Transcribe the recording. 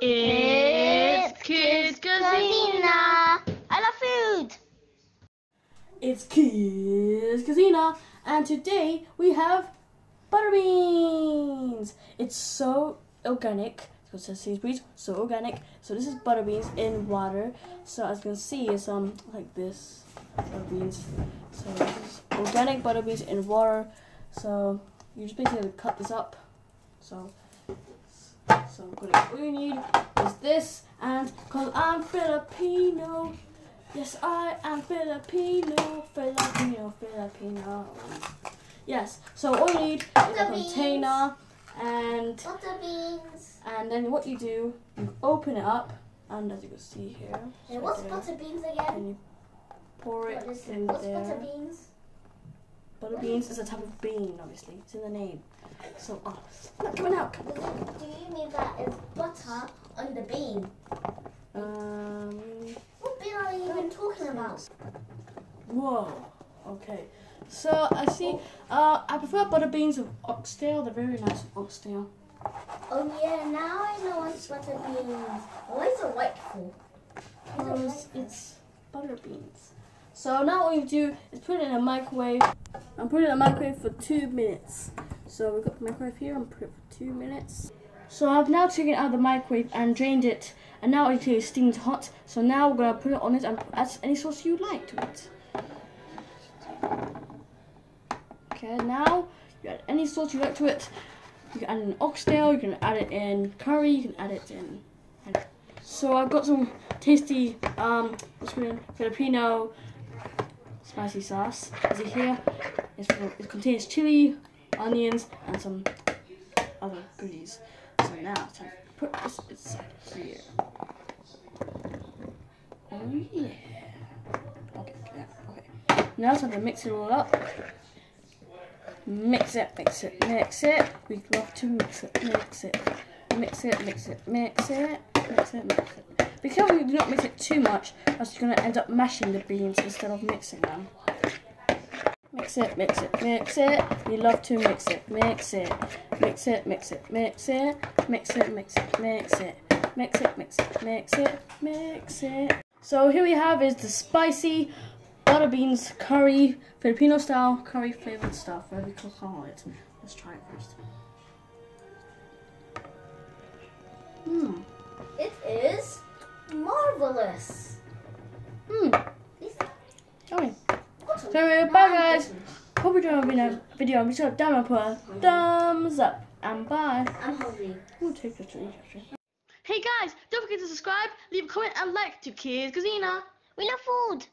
It's Kids Casina. I love food. It's Kids Casina, and today we have butter beans. It's so organic. Because it says Sainsbury's, so organic. So this is butter beans in water. So as you can see, it's like this butter beans. So this is organic butter beans in water. So you just basically cut this up. So all you need is this, and cause I'm Filipino. Yes, I am Filipino. Filipino. Yes. So all you need is a container and butter beans. And then what you do, you open it up, and as you can see here. And what's butter beans again? And you pour it in what's there. What's butter beans? Butter beans is a type of bean, obviously. It's in the name. So, look, coming out. Do you mean that it's butter on the bean? What bean are you even talking about? Whoa. Okay. So I see. I prefer butter beans with oxtail. They're very nice with oxtail. Oh yeah, now I know what's butter beans. Why is it white for? Because it's butter beans. So now what you do is put it in a microwave. I'm putting it in a microwave for 2 minutes. So we've got the microwave here. I'm putting it for 2 minutes. So I've now taken it out of the microwave and drained it. And now it is steamed hot. So now we're going to put it on it and add any sauce you like to it. Okay, now you add any sauce you like to it. You can add in oxtail, you can add it in curry, you can add it in. So I've got some tasty Filipino spicy sauce. As you hear, it contains chili, onions, and some other goodies. So now it's time to put this inside here. Oh yeah. Okay. Now it's time to mix it all up. Mix it. We love to mix it. Be careful you do not mix it too much, else you're going to end up mashing the beans instead of mixing them. Mix it. We love to mix it. Mix it. So here we have is the spicy butter beans curry, Filipino style curry flavored stuff, whatever you call it. Let's try it first. It is marvelous. Okay. So bye guys. Hope you enjoyed the video. Be sure to down and put a thumbs up. And bye. I'm hungry. We'll take the treat actually. Hey guys, don't forget to subscribe, leave a comment and like to Kids Casina. We love food.